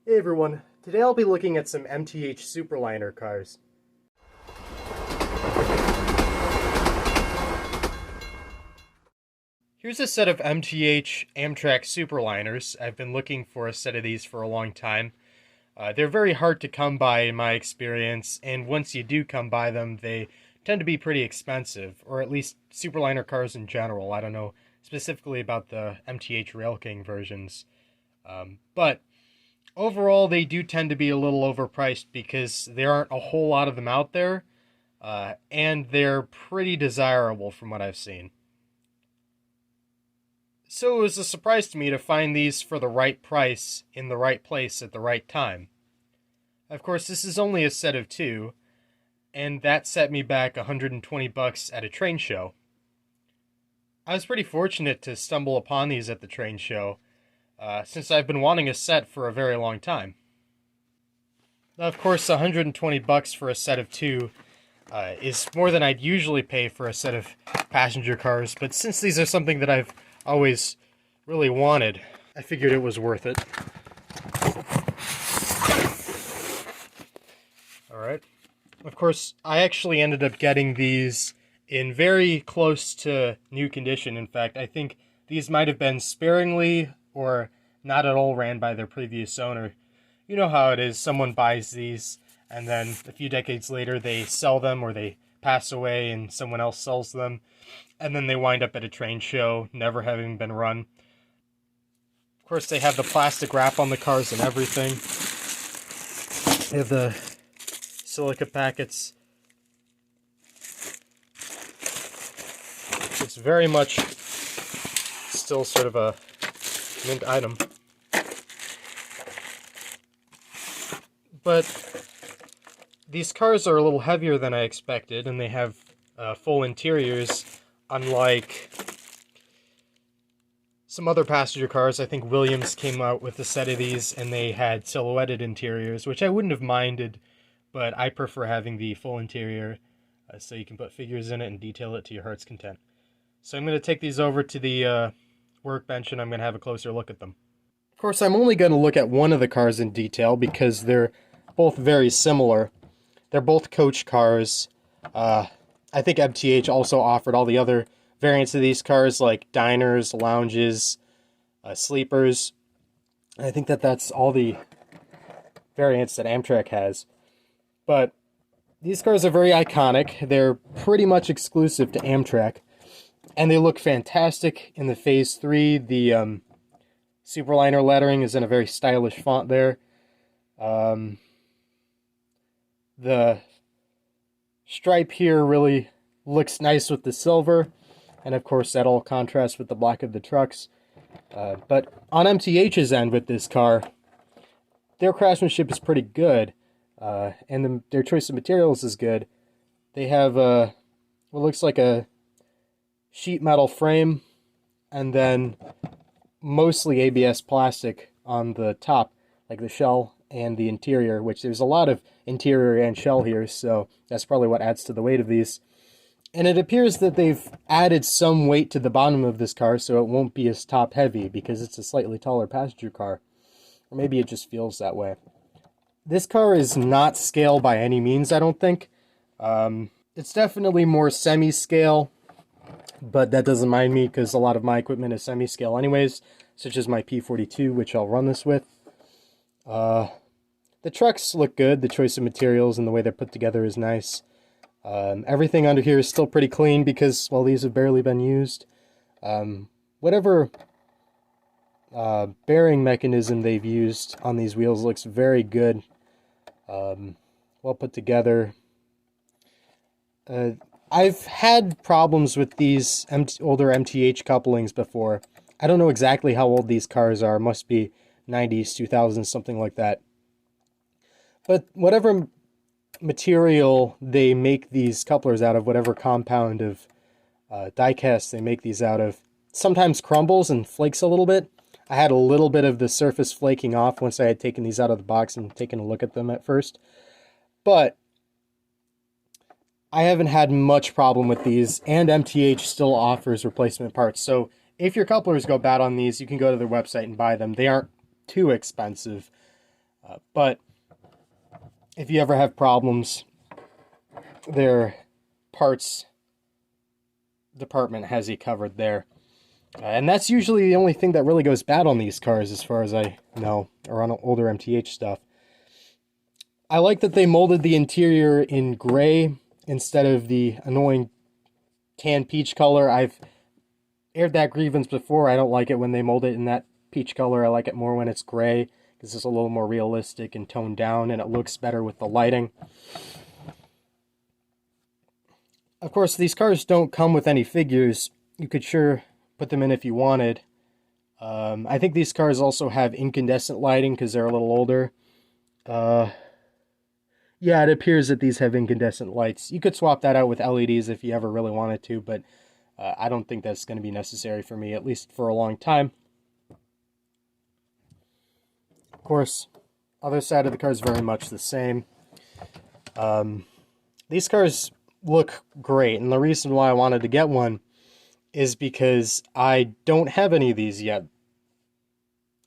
Hey everyone, today I'll be looking at some MTH Superliner cars. Here's a set of MTH Amtrak Superliners. I've been looking for a set of these for a long time. They're very hard to come by in my experience, and once you do come by them, they tend to be pretty expensive, or at least Superliner cars in general. I don't know specifically about the MTH Rail King versions. But overall, they do tend to be a little overpriced because there aren't a whole lot of them out there, and they're pretty desirable from what I've seen. So it was a surprise to me to find these for the right price in the right place at the right time. Of course, this is only a set of two, and that set me back $120 at a train show. I was pretty fortunate to stumble upon these at the train show, since I've been wanting a set for a very long time. Now, of course, $120 for a set of two is more than I'd usually pay for a set of passenger cars, but since these are something that I've always really wanted, I figured it was worth it. Alright. Of course, I actually ended up getting these in very close to new condition. In fact, I think these might have been sparingly or not at all ran by their previous owner. You know how it is, someone buys these and then a few decades later they sell them or they pass away and someone else sells them, and then they wind up at a train show never having been run. Of course, they have the plastic wrap on the cars and everything. They have the silica packets. It's very much still sort of a mint item. But these cars are a little heavier than I expected, and they have full interiors, unlike some other passenger cars. I think Williams came out with a set of these, and they had silhouetted interiors, which I wouldn't have minded, but I prefer having the full interior so you can put figures in it and detail it to your heart's content. So I'm going to take these over to the workbench, and I'm going to have a closer look at them. Of course, I'm only going to look at one of the cars in detail because they're both very similar. They're both coach cars. I think MTH also offered all the other variants of these cars, like diners, lounges, sleepers. I think that's all the variants that Amtrak has. But these cars are very iconic. They're pretty much exclusive to Amtrak. And they look fantastic in the Phase 3. The Superliner lettering is in a very stylish font there. The stripe here really looks nice with the silver, and of course that all contrasts with the black of the trucks. But on MTH's end with this car, their craftsmanship is pretty good, and their choice of materials is good. They have what looks like a sheet metal frame, and then mostly ABS plastic on the top, like the shell and the interior, which there's a lot of interior and shell here, so that's probably what adds to the weight of these. And it appears that they've added some weight to the bottom of this car so it won't be as top heavy because it's a slightly taller passenger car. Or maybe it just feels that way. This car is not scale by any means, I don't think. It's definitely more semi-scale, but that doesn't mind me because a lot of my equipment is semi-scale anyways, such as my P42, which I'll run this with. The trucks look good. The choice of materials and the way they're put together is nice. Everything under here is still pretty clean because, well, these have barely been used. Whatever bearing mechanism they've used on these wheels looks very good. Well put together. I've had problems with these older MTH couplings before. I don't know exactly how old these cars are. Must be 90s, 2000s, something like that. But whatever material they make these couplers out of, whatever compound of die-cast they make these out of, sometimes crumbles and flakes a little bit. I had a little bit of the surface flaking off once I had taken these out of the box and taken a look at them at first. But I haven't had much problem with these, and MTH still offers replacement parts. So if your couplers go bad on these, you can go to their website and buy them. They aren't too expensive. But if you ever have problems, their parts department has you covered there. And that's usually the only thing that really goes bad on these cars, as far as I know, or on older MTH stuff. I like that they molded the interior in gray instead of the annoying tan peach color. I've aired that grievance before. I don't like it when they mold it in that peach color. I like it more when it's gray, because it's a little more realistic and toned down, and it looks better with the lighting. Of course, these cars don't come with any figures. You could sure put them in if you wanted. I think these cars also have incandescent lighting because they're a little older. Yeah, it appears that these have incandescent lights. You could swap that out with LEDs if you ever really wanted to, but I don't think that's going to be necessary for me, at least for a long time. Of course, other side of the car is very much the same. These cars look great, and the reason why I wanted to get one is because I don't have any of these yet.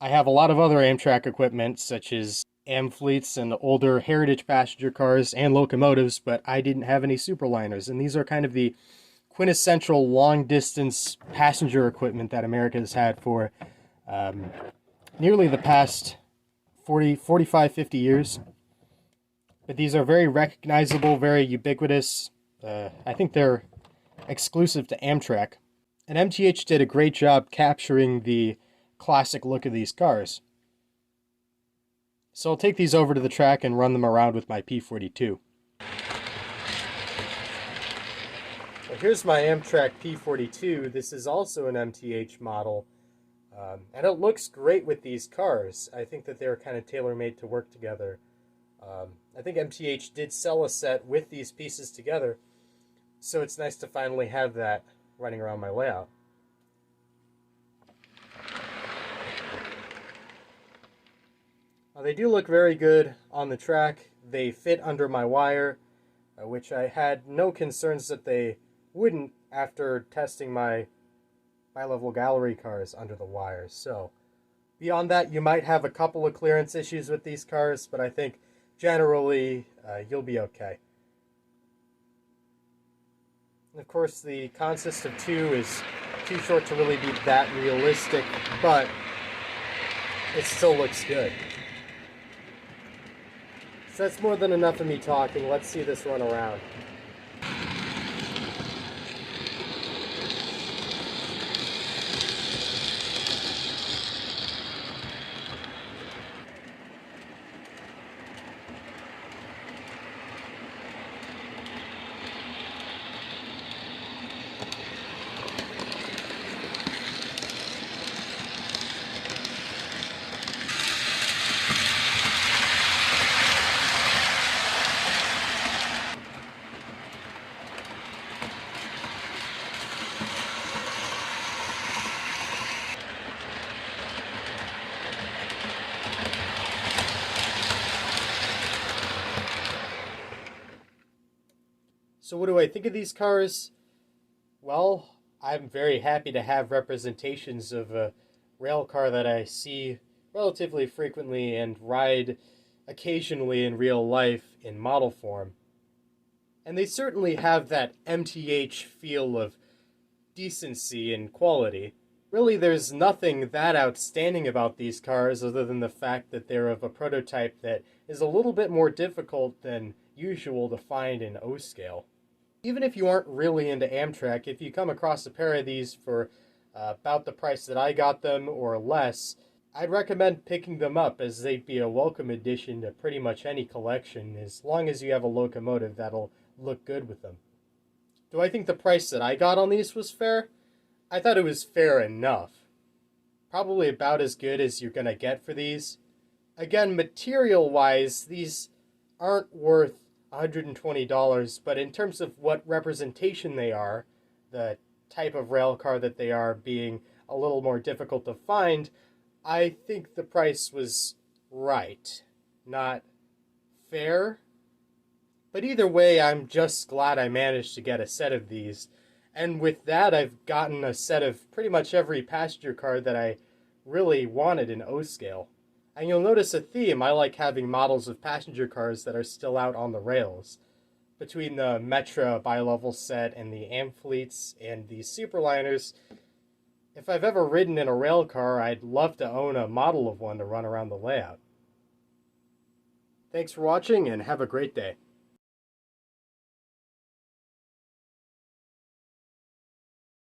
I have a lot of other Amtrak equipment, such as Amfleets and older heritage passenger cars and locomotives, but I didn't have any Superliners, and these are kind of the quintessential long-distance passenger equipment that America has had for nearly the past 45, 50 years. But these are very recognizable, very ubiquitous. I think they're exclusive to Amtrak. And MTH did a great job capturing the classic look of these cars. So I'll take these over to the track and run them around with my P42. Well, here's my Amtrak P42. This is also an MTH model. And it looks great with these cars. I think that they're kind of tailor-made to work together. I think MTH did sell a set with these pieces together, so it's nice to finally have that running around my layout. They do look very good on the track. They fit under my wire, which I had no concerns that they wouldn't after testing my bi-level gallery cars under the wire. So beyond that, you might have a couple of clearance issues with these cars, but I think generally you'll be okay. And of course, the consist of 2 is too short to really be that realistic, but it still looks good. So that's more than enough of me talking. Let's see this run around. So what do I think of these cars? Well, I'm very happy to have representations of a rail car that I see relatively frequently and ride occasionally in real life in model form. And they certainly have that MTH feel of decency and quality. Really, there's nothing that outstanding about these cars other than the fact that they're of a prototype that is a little bit more difficult than usual to find in O-scale. Even if you aren't really into Amtrak, if you come across a pair of these for about the price that I got them or less, I'd recommend picking them up, as they'd be a welcome addition to pretty much any collection, as long as you have a locomotive that'll look good with them. Do I think the price that I got on these was fair? I thought it was fair enough. Probably about as good as you're gonna get for these. Again, material-wise, these aren't worth $120, but in terms of what representation they are, the type of rail car that they are being a little more difficult to find, I think the price was right, not fair. But either way, I'm just glad I managed to get a set of these. And with that, I've gotten a set of pretty much every passenger car that I really wanted in O-scale. And you'll notice a theme. I like having models of passenger cars that are still out on the rails. Between the Metra bi-level set and the Amfleets and the Superliners, if I've ever ridden in a rail car, I'd love to own a model of one to run around the layout. Thanks for watching and have a great day.